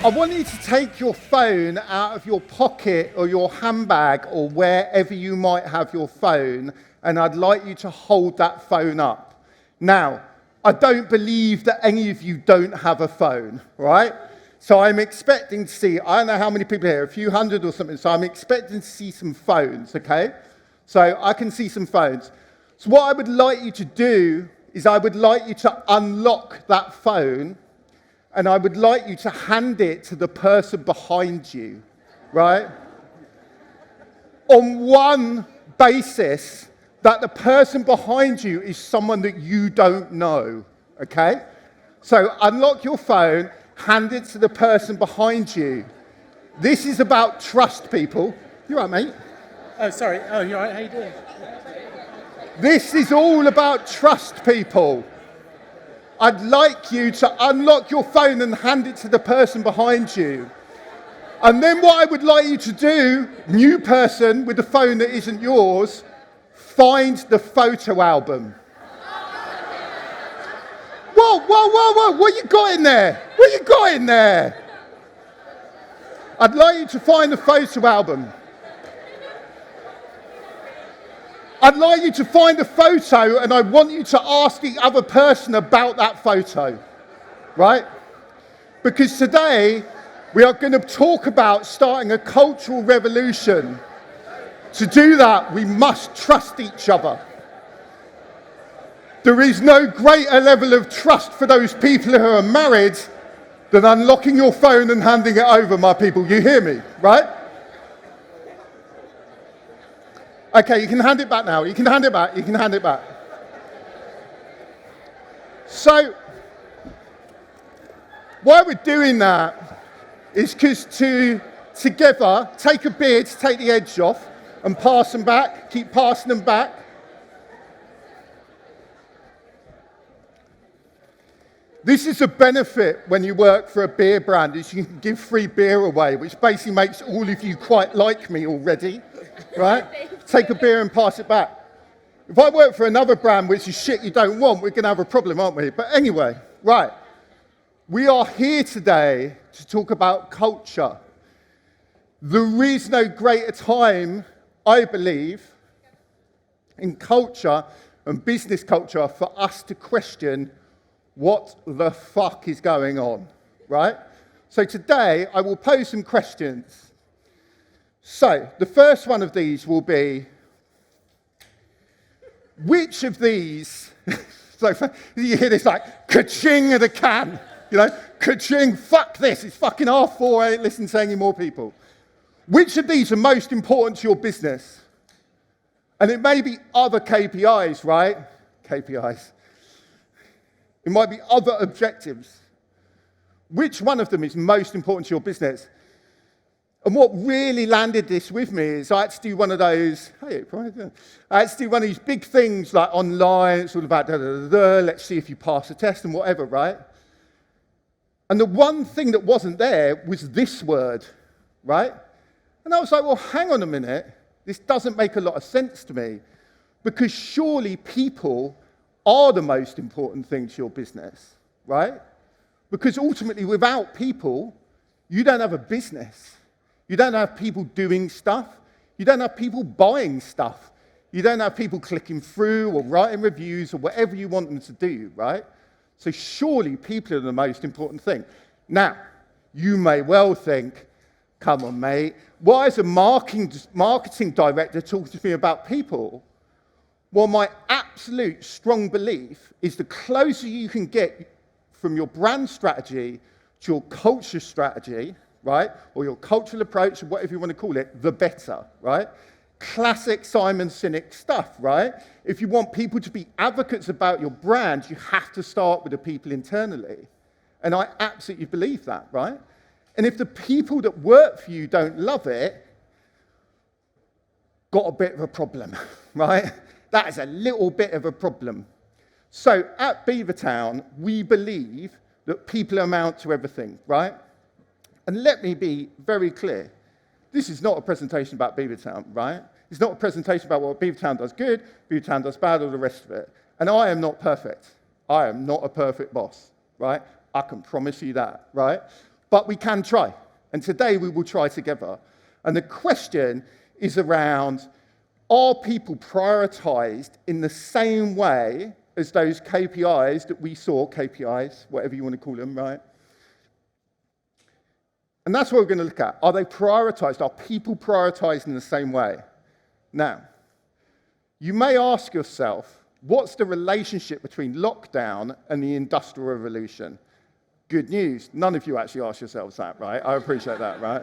I want you to take your phone out of your pocket or your handbag or wherever you might have your phone, and I'd like you to hold that phone up. Now, I don't believe that any of you don't have a phone, right? So I'm expecting to see, I don't know how many people here, a few hundred or something, so I'm expecting to see some phones, okay? So I can see some phones. So what I would like you to do is I would like you to unlock that phone, and I would like you to hand it to the person behind you, right? On one basis, that the person behind you is someone that you don't know, okay? So unlock your phone, hand it to the person behind you. This is about trust, people. You all right, mate? Oh, sorry. Oh, you're all right. How you doing? This is all about trust, people. I'd like you to unlock your phone and hand it to the person behind you. And then what I would like you to do, new person with the phone that isn't yours, find the photo album. Whoa, what you got in there? What you got in there? I'd like you to find the photo album. I'd like you to find a photo, and I want you to ask the other person about that photo, right? Because today, we are going to talk about starting a cultural revolution. To do that, we must trust each other. There is no greater level of trust for those people who are married than unlocking your phone and handing it over, my people. You hear me, right? Okay, you can hand it back now. You can hand it back. You can hand it back. So, why we're doing that is because together, take a beer to take the edge off and pass them back. Keep passing them back. This is a benefit when you work for a beer brand, is you can give free beer away, which basically makes all of you quite like me already, right? Take a beer and pass it back. If I work for another brand, which is shit you don't want, we're going to have a problem, aren't we? But anyway, right. We are here today to talk about culture. There is no greater time, I believe, in culture and business culture for us to question what the fuck is going on, right? So today, I will pose some questions. So, the first one of these will be, which of these, so you hear this like, ka-ching at a can, you know, ka-ching, fuck this, it's fucking R4, I ain't listening to any more people. Which of these are most important to your business? And it may be other KPIs, right? KPIs. It might be other objectives. Which one of them is most important to your business? And what really landed this with me is I had to do one of those, I had to do one of these big things like online, it's all about let's see if you pass the test and whatever, right? And the one thing that wasn't there was this word, right? And I was like, well, hang on a minute, this doesn't make a lot of sense to me, because surely people are the most important thing to your business, right? Because ultimately, without people, you don't have a business. You don't have people doing stuff. You don't have people buying stuff. You don't have people clicking through or writing reviews or whatever you want them to do, right? So surely people are the most important thing. Now, you may well think, come on, mate, why is a marketing director talking to me about people? Well, my absolute strong belief is the closer you can get from your brand strategy to your culture strategy, right, or your cultural approach, or whatever you want to call it, the better, right? Classic Simon Sinek stuff, right? If you want people to be advocates about your brand, you have to start with the people internally. And I absolutely believe that, right? And if the people that work for you don't love it, got a bit of a problem, right? That is a little bit of a problem. So at Beavertown, we believe that people amount to everything, right? And let me be very clear. This is not a presentation about Beavertown, right? It's not a presentation about what Beavertown does good, Beavertown does bad, or the rest of it. And I am not perfect. I am not a perfect boss, right? I can promise you that, right? but we can try. And today we will try together. And the question is around, are people prioritized in the same way as those KPIs that we saw, KPIs, whatever you want to call them, right? And that's what we're going to look at. Are they prioritized? Are people prioritized in the same way? Now, you may ask yourself, what's the relationship between lockdown and the Industrial Revolution? Good news. None of you actually asked yourselves that, right? I appreciate that, right?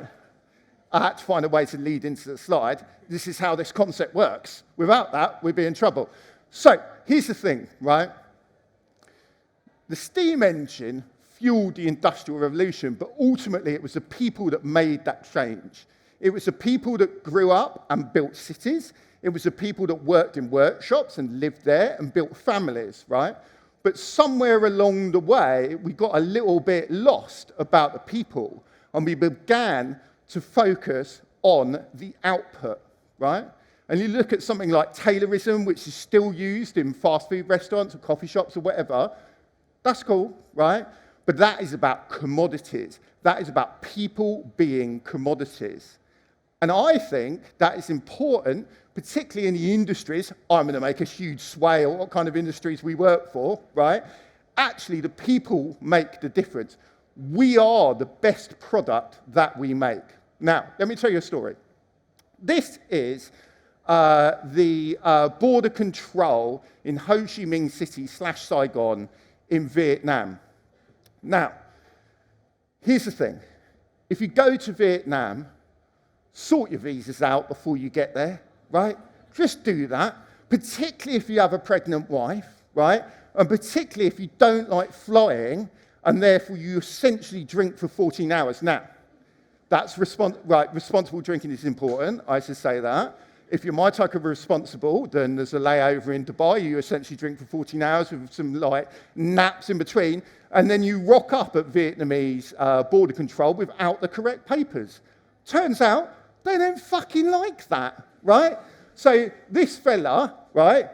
I had to find a way to lead into the slide. This is how this concept works. Without that, we'd be in trouble. So, here's the thing, right? The steam engine fueled the Industrial Revolution, but ultimately it was the people that made that change. It was the people that grew up and built cities. It was the people that worked in workshops and lived there and built families, right? But somewhere along the way, we got a little bit lost about the people, and we began to focus on the output, right? And you look at something like Taylorism, which is still used in fast food restaurants or coffee shops or whatever. That's cool, right? But that is about commodities. That is about people being commodities. And I think that is important, particularly in the industries. I'm going to make a huge sway on what kind of industries we work for, right? Actually, the people make the difference. We are the best product that we make. Now, let me tell you a story. This is the border control in Ho Chi Minh City / Saigon in Vietnam. Now, here's the thing. If you go to Vietnam, sort your visas out before you get there, right? Just do that, particularly if you have a pregnant wife, right? And particularly if you don't like flying, and therefore you essentially drink for 14 hours. Now, that's responsible drinking is important, I should say that. If you're my type of responsible, then there's a layover in Dubai, you essentially drink for 14 hours with some like naps in between, and then you rock up at Vietnamese border control without the correct papers. Turns out, they don't fucking like that, right? So this fella, right,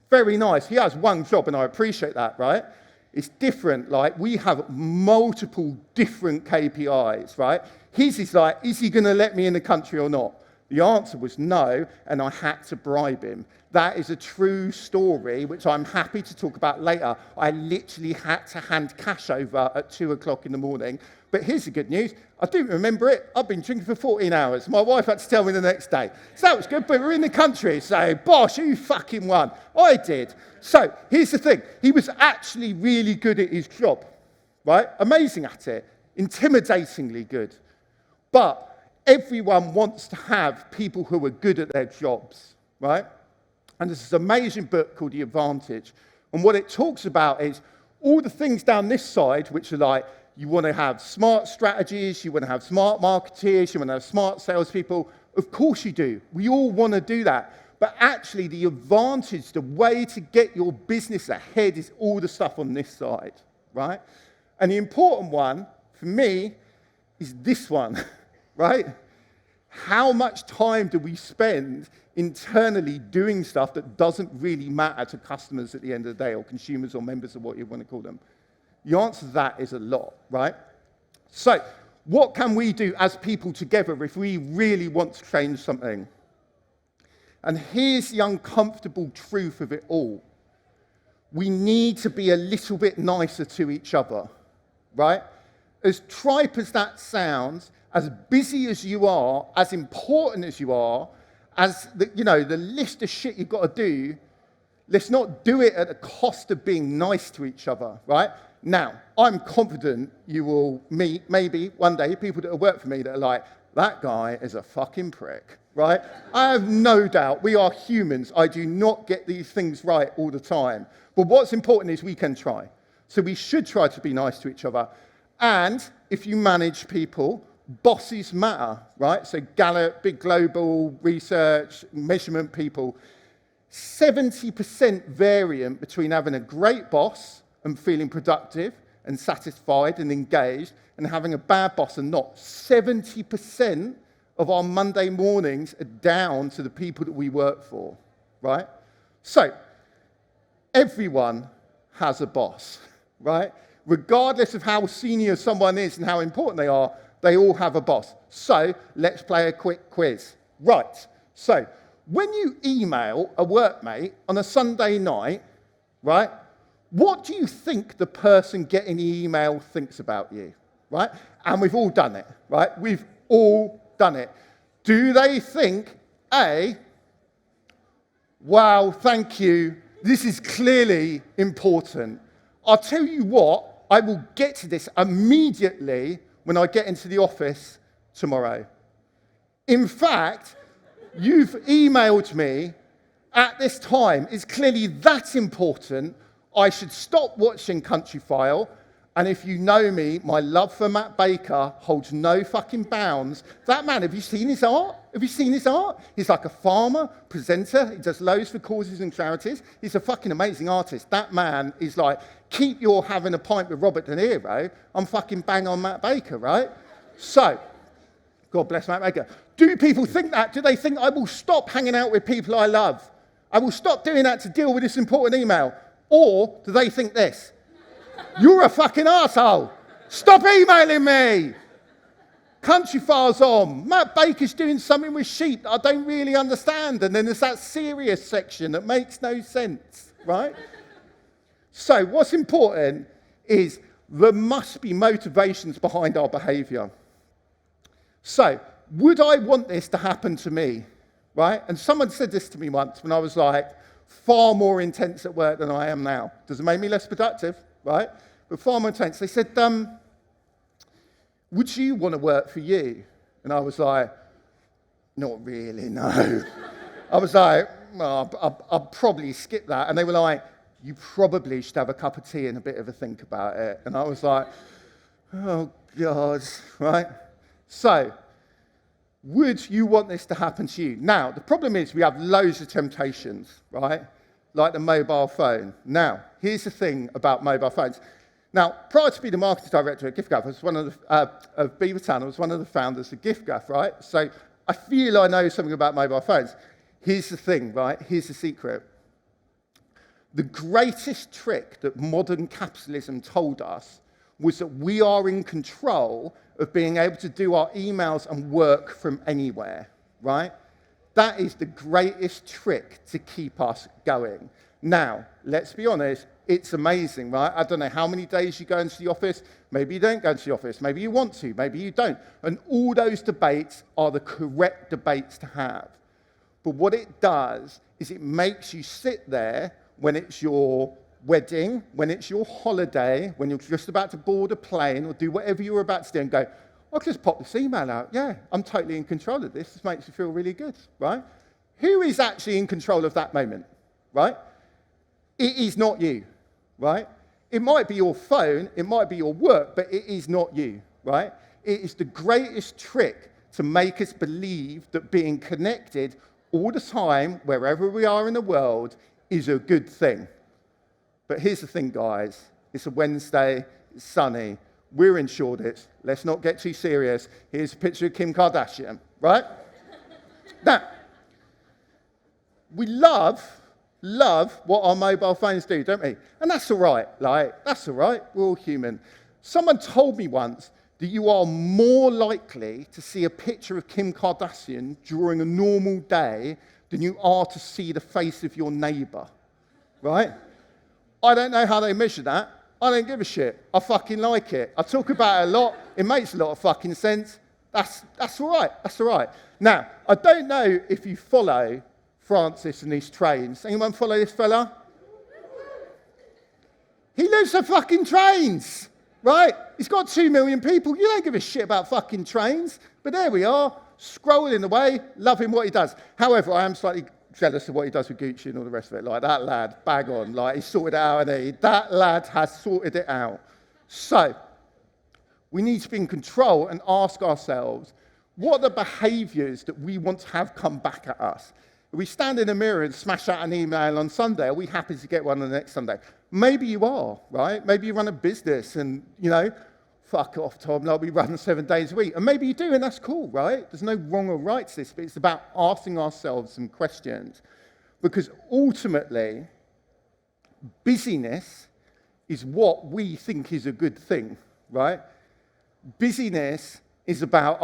very nice. He has one job, and I appreciate that, right? It's different. Like, we have multiple different KPIs, right? His is like, is he going to let me in the country or not? The answer was no, and I had to bribe him. That is a true story, which I'm happy to talk about later. I literally had to hand cash over at 2 o'clock in the morning. But here's the good news. I do remember it. I've been drinking for 14 hours. My wife had to tell me the next day. So that was good, but we're in the country. So, boss, you fucking won. I did. So here's the thing. He was actually really good at his job, right? Amazing at it. Intimidatingly good. But everyone wants to have people who are good at their jobs, right? And there's this amazing book called The Advantage. And what it talks about is all the things down this side, which are like, you want to have smart strategies, you want to have smart marketeers, you want to have smart salespeople. Of course you do. We all want to do that. But actually, the advantage, the way to get your business ahead is all the stuff on this side, right? And the important one, for me, is this one, right? How much time do we spend internally doing stuff that doesn't really matter to customers at the end of the day, or consumers or members, or what you want to call them? The answer to that is a lot, right? So, what can we do as people together if we really want to change something? And here's the uncomfortable truth of it all. We need to be a little bit nicer to each other, right? As tripe as that sounds, as busy as you are, as important as you are, as the list of shit you've got to do, let's not do it at the cost of being nice to each other, right? Now, I'm confident you will meet, maybe one day, people that work for me that are like, that guy is a fucking prick, right? I have no doubt. We are humans. I do not get these things right all the time. But what's important is we can try. So we should try to be nice to each other. And if you manage people, bosses matter, right? So Gallup, big global research, measurement people, 70% variant between having a great boss and feeling productive and satisfied and engaged, and having a bad boss and not. 70% of our Monday mornings are down to the people that we work for, right? So, everyone has a boss, right? regardless of how senior someone is and how important they are, they all have a boss. So let's play a quick quiz. Right, so when you email a workmate on a Sunday night, right, what do you think the person getting the email thinks about you, right? And we've all done it, right? We've all done it. Do they think, A, wow, thank you, this is clearly important. I'll tell you what, I will get to this immediately when I get into the office tomorrow. In fact, you've emailed me at this time. It's clearly that important. I should stop watching Countryfile. And if you know me, my love for Matt Baker holds no fucking bounds. That man, have you seen his art? Have you seen his art? He's like a farmer, presenter. He does loads for causes and charities. He's a fucking amazing artist. That man is like, keep your having a pint with Robert De Niro. I'm fucking bang on Matt Baker, right? So, God bless Matt Baker. Do people think that? Do they think I will stop hanging out with people I love? I will stop doing that to deal with this important email? Or do they think this? You're a fucking arsehole. Stop emailing me. Countryfile's on. Matt Baker's doing something with sheep that I don't really understand. And then there's that serious section that makes no sense, right? So what's important is there must be motivations behind our behaviour. So would I want this to happen to me, right? And someone said this to me once when I was like far more intense at work than I am now. Does it make me less productive, right? But far more intense. They said, would you want to work for you? And I was like, not really, no. I was like, well, I'll probably skip that. And they were like, you probably should have a cup of tea and a bit of a think about it. And I was like, oh, God, right? So, would you want this to happen to you? Now, the problem is we have loads of temptations, right? Like the mobile phone. Now, here's the thing about mobile phones. Now, prior to being the marketing director at GiftGraff, I was one of Beavertown, I was one of the founders of GiftGraff, right? So I feel I know something about mobile phones. Here's the thing, right? Here's the secret. The greatest trick that modern capitalism told us was that we are in control of being able to do our emails and work from anywhere, right? That is the greatest trick to keep us going. Now, let's be honest, it's amazing, right? I don't know how many days you go into the office. Maybe you don't go into the office. Maybe you want to. Maybe you don't. And all those debates are the correct debates to have. But what it does is it makes you sit there when it's your wedding, when it's your holiday, when you're just about to board a plane or do whatever you're about to do and go, I'll just pop this email out. Yeah, I'm totally in control of this. This makes me feel really good, right? Who is actually in control of that moment, right? It is not you, right? It might be your phone, it might be your work, but it is not you, right? It is the greatest trick to make us believe that being connected all the time, wherever we are in the world, is a good thing. But here's the thing, guys. It's a Wednesday, it's sunny, we're in Shoreditch, let's not get too serious. Here's a picture of Kim Kardashian, right? Now, we love what our mobile phones do, don't we? And that's all right, that's all right, we're all human. Someone told me once that you are more likely to see a picture of Kim Kardashian during a normal day than you are to see the face of your neighbour, right? I don't know how they measure that. I don't give a shit. I fucking like it. I talk about it a lot. It makes a lot of fucking sense. That's all right. That's all right. Now, I don't know if you follow Francis and his trains. Anyone follow this fella? He lives for fucking trains, right? He's got 2 million people. You don't give a shit about fucking trains. But there we are, scrolling away, loving what he does. However, I am slightly jealous of what he does with Gucci and all the rest of it. Like, that lad, bag on. Like, he's sorted it out, hasn't he? That lad has sorted it out. So, we need to be in control and ask ourselves, what are the behaviours that we want to have come back at us? If we stand in the mirror and smash out an email on Sunday, are we happy to get one on the next Sunday? Maybe you are, right? Maybe you run a business and, fuck off, Tom, like we run 7 days a week. And maybe you do, and that's cool, right? There's no wrong or right to this, but it's about asking ourselves some questions. Because ultimately, busyness is what we think is a good thing, right? Busyness is about,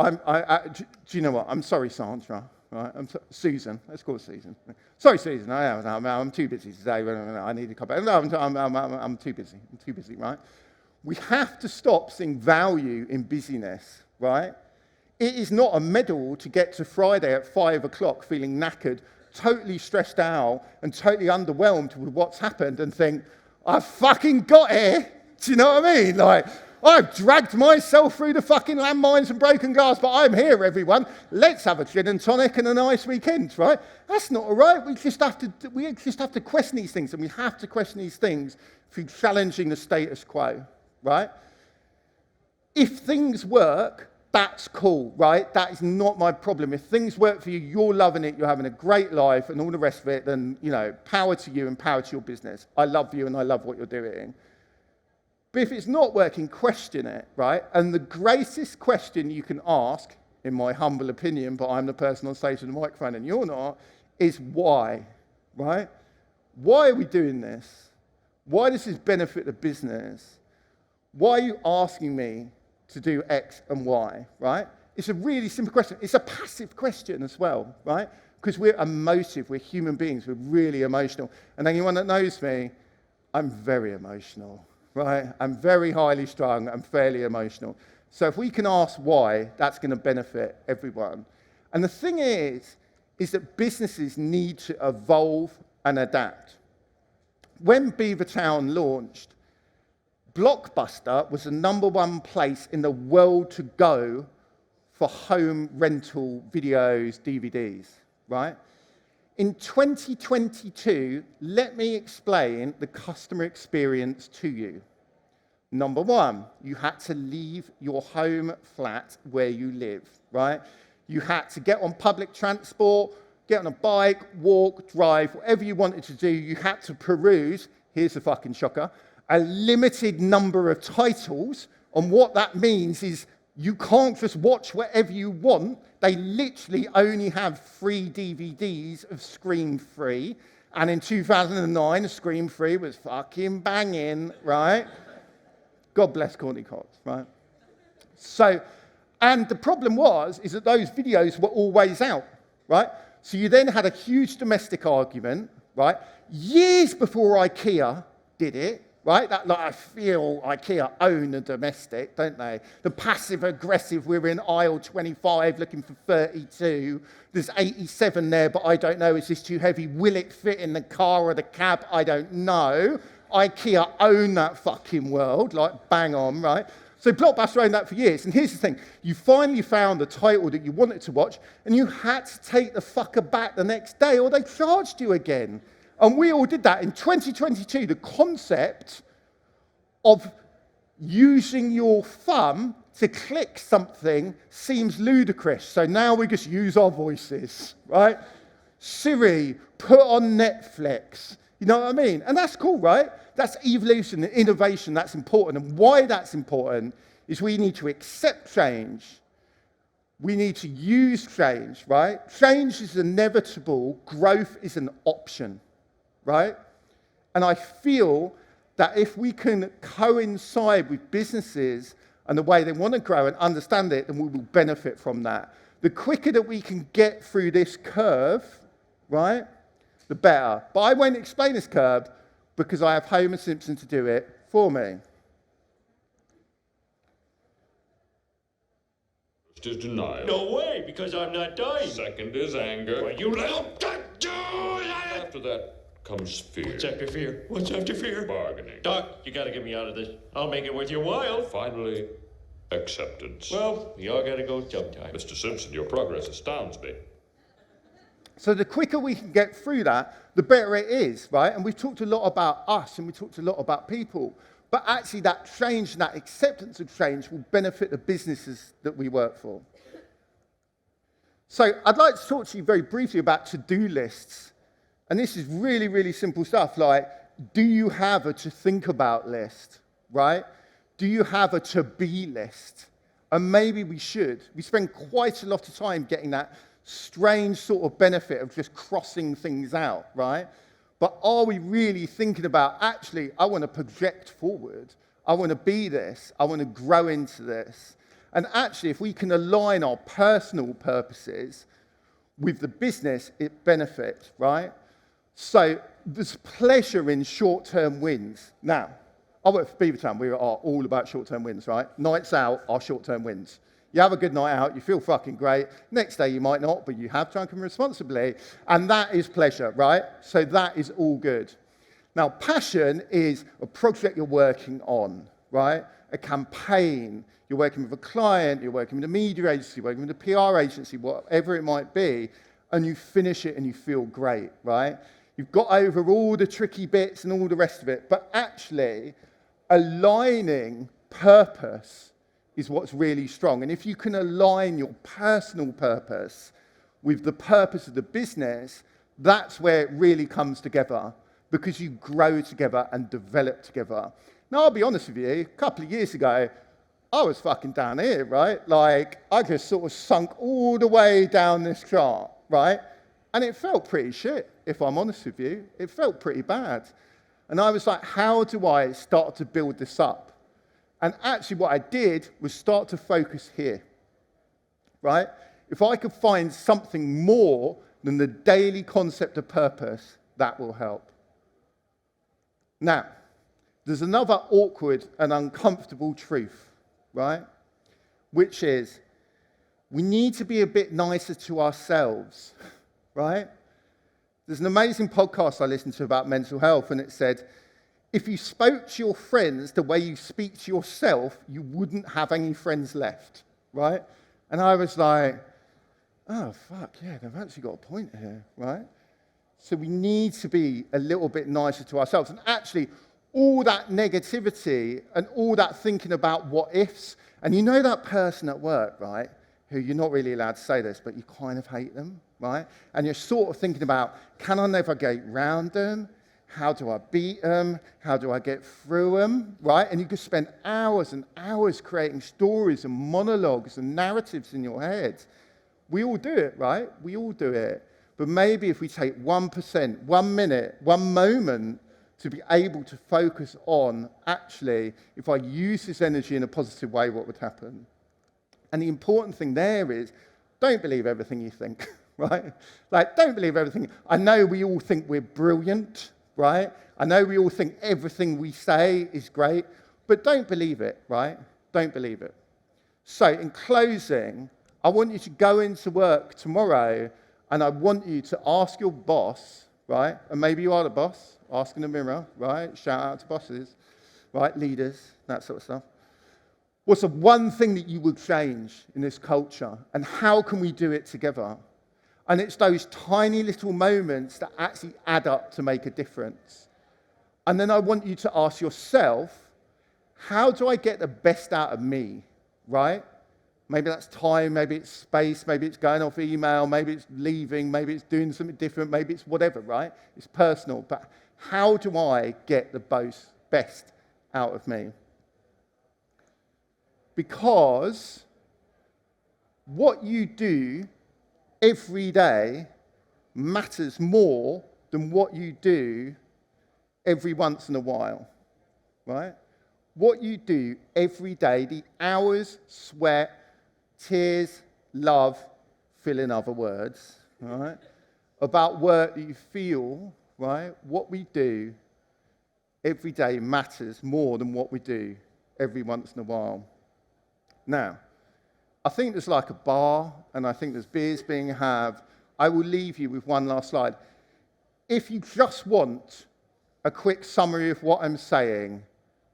do you know what? I'm sorry, Sandra, right? Susan, let's call it Susan. Sorry, Susan, I'm too busy today. I need to come back. No, I'm too busy. I'm too busy, right? We have to stop seeing value in busyness, right? It is not a medal to get to Friday at 5 o'clock feeling knackered, totally stressed out, and totally underwhelmed with what's happened and think, I fucking got here. Do you know what I mean? Like, I've dragged myself through the fucking landmines and broken glass, but I'm here, everyone. Let's have a gin and tonic and a nice weekend, right? That's not all right. We just have to question these things, and we have to question these things through challenging the status quo, right? If things work, that's cool, right? That is not my problem. If things work for you, you're loving it, you're having a great life and all the rest of it, then, power to you and power to your business. I love you and I love what you're doing. But if it's not working, question it, right? And the greatest question you can ask, in my humble opinion, but I'm the person on stage with the microphone and you're not, is why, right? Why are we doing this? Why does this benefit the business? Why are you asking me to do X and Y, right? It's a really simple question. It's a passive question as well, right? Because we're emotive, we're human beings, we're really emotional. And anyone that knows me, I'm very emotional, right? I'm very highly strung, I'm fairly emotional. So if we can ask why, that's going to benefit everyone. And the thing is that businesses need to evolve and adapt. When Beavertown launched, Blockbuster was the #1 place in the world to go for home rental videos, DVDs, right? In 2022, let me explain the customer experience to you. Number one, you had to leave your home flat where you live, right? You had to get on public transport, get on a bike, walk, drive, whatever you wanted to do. You had to peruse, here's the fucking shocker, a limited number of titles, and what that means is you can't just watch whatever you want. They literally only have 3 DVDs of Scream 3, and in 2009, Scream 3 was fucking banging, right? God bless Courtney Cox, right? So, and the problem is that those videos were always out, right? So you then had a huge domestic argument, right? Years before IKEA did it, right? I feel IKEA own the domestic, don't they? The passive-aggressive, we're in aisle 25 looking for 32. There's 87 there, but I don't know, is this too heavy? Will it fit in the car or the cab? I don't know. IKEA own that fucking world, like bang on, right? So Blockbuster owned that for years. And here's the thing. You finally found the title that you wanted to watch, and you had to take the fucker back the next day, or they charged you again. And we all did that. In 2022, the concept of using your thumb to click something seems ludicrous. So now we just use our voices, right? Siri, put on Netflix. You know what I mean? And that's cool, right? That's evolution and innovation. That's important. And why that's important is we need to accept change. We need to use change, right? Change is inevitable. Growth is an option. Right? And I feel that if we can coincide with businesses and the way they want to grow and understand it, then we will benefit from that. The quicker that we can get through this curve, right, the better. But I won't explain this curve because I have Homer Simpson to do it for me. First is denial. No way, because I'm not dying. Second is anger. Well, you little... After that comes fear. What's after fear? What's after fear? Bargaining. Doc, you gotta get me out of this. I'll make it worth your while. Finally, acceptance. Well, we all gotta go sometime. Mr. Simpson, your progress astounds me. So the quicker we can get through that, the better it is, right? And we've talked a lot about us and we talked a lot about people. But actually that change and that acceptance of change will benefit the businesses that we work for. So I'd like to talk to you very briefly about to-do lists. And this is really, really simple stuff like, do you have a to think about list, right? Do you have a to-be list? And maybe we should. We spend quite a lot of time getting that strange sort of benefit of just crossing things out, right? But are we really thinking about, actually, I want to project forward. I want to be this. I want to grow into this. And actually, if we can align our personal purposes with the business, it benefits, right? So there's pleasure in short-term wins. Now, I work for Beavertown. We are all about short-term wins, right? Nights out are short-term wins. You have a good night out, you feel fucking great. Next day you might not, but you have drunken responsibly. And that is pleasure, right? So that is all good. Now, passion is a project you're working on, right? A campaign. You're working with a client, you're working with a media agency, you're working with a PR agency, whatever it might be, and you finish it and you feel great, right? You've got over all the tricky bits and all the rest of it, but actually aligning purpose is what's really strong. And if you can align your personal purpose with the purpose of the business, that's where it really comes together, because you grow together and develop together. Now, I'll be honest with you, a couple of years ago, I was fucking down here, right? Like, I just sort of sunk all the way down this chart, right? And it felt pretty shit, if I'm honest with you. It felt pretty bad. And I was like, how do I start to build this up? And actually what I did was start to focus here, right? If I could find something more than the daily concept of purpose, that will help. Now, there's another awkward and uncomfortable truth, right? Which is, we need to be a bit nicer to ourselves, right? There's an amazing podcast I listened to about mental health, and it said, if you spoke to your friends the way you speak to yourself, you wouldn't have any friends left, right? And I was like, oh, fuck, yeah, they've actually got a point here, right? So we need to be a little bit nicer to ourselves. And actually, all that negativity and all that thinking about what ifs, and you know that person at work, right, who you're not really allowed to say this, but you kind of hate them, right? And you're sort of thinking about, can I navigate round them? How do I beat them? How do I get through them, right? And you could spend hours and hours creating stories and monologues and narratives in your head. We all do it, right? We all do it. But maybe if we take 1%, 1 minute, 1 moment to be able to focus on, actually, if I use this energy in a positive way, what would happen? And the important thing there is, don't believe everything you think, right? Like, don't believe everything. I know we all think we're brilliant, right? I know we all think everything we say is great, but don't believe it, right? Don't believe it. So in closing, I want you to go into work tomorrow, and I want you to ask your boss, right? And maybe you are the boss, ask in the mirror, right? Shout out to bosses, right? Leaders, that sort of stuff. What's the one thing that you would change in this culture, and how can we do it together? And it's those tiny little moments that actually add up to make a difference. And then I want you to ask yourself, how do I get the best out of me, right? Maybe that's time, maybe it's space, maybe it's going off email, maybe it's leaving, maybe it's doing something different, maybe it's whatever, right? It's personal, but how do I get the best out of me? Because what you do every day matters more than what you do every once in a while, right? What you do every day, the hours, sweat, tears, love, fill in other words, right? About work that you feel, right? What we do every day matters more than what we do every once in a while. Now, I think there's like a bar, and I think there's beers being had. I will leave you with one last slide. If you just want a quick summary of what I'm saying,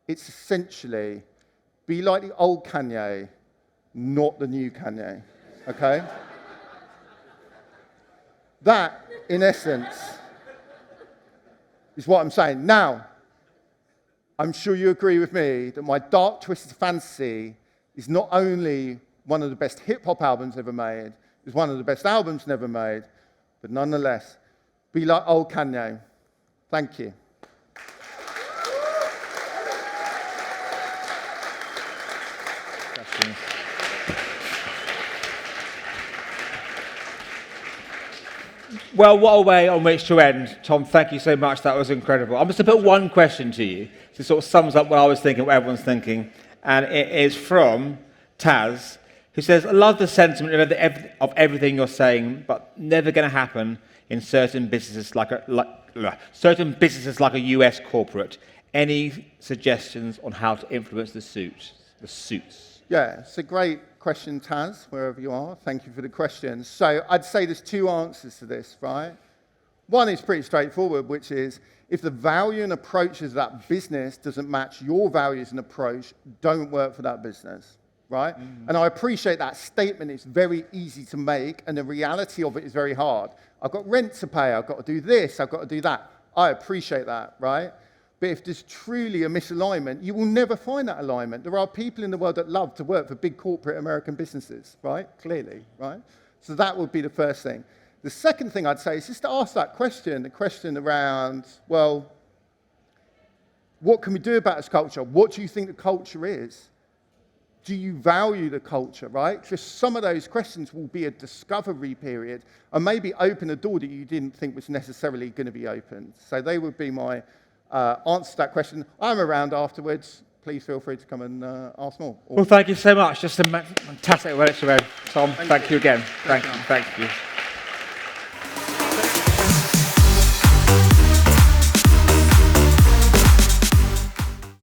it's essentially, be like the old Kanye, not the new Kanye, okay? That, in essence, is what I'm saying. Now, I'm sure you agree with me that my Dark Twisted Fantasy is not only one of the best hip-hop albums ever made, it's one of the best albums never made, but nonetheless, be like old Kanye. Thank you. Well, what a way on which to end. Tom, thank you so much. That was incredible. I'm just going to put one question to you. It sort of sums up what I was thinking, what everyone's thinking. And it is from Taz, who says, I love the sentiment of everything you're saying, but never going to happen in certain businesses like a US corporate. Any suggestions on how to influence the suits? Yeah, it's a great question, Taz, wherever you are. Thank you for the question. So I'd say there's two answers to this, right? One is pretty straightforward, which is if the value and approaches of that business doesn't match your values and approach, don't work for that business, right? Mm-hmm. And I appreciate that statement. It's very easy to make, and the reality of it is very hard. I've got rent to pay. I've got to do this. I've got to do that. I appreciate that, right? But if there's truly a misalignment, you will never find that alignment. There are people in the world that love to work for big corporate American businesses, right? Clearly, right? So that would be the first thing. The second thing I'd say is just to ask that question, the question around, well, what can we do about this culture? What do you think the culture is? Do you value the culture, right? Just some of those questions will be a discovery period and maybe open a door that you didn't think was necessarily going to be opened. So they would be my answer to that question. I'm around afterwards. Please feel free to come and ask more. Well, thank you so much. Just a fantastic way to end. Tom, thank you again. Thank you.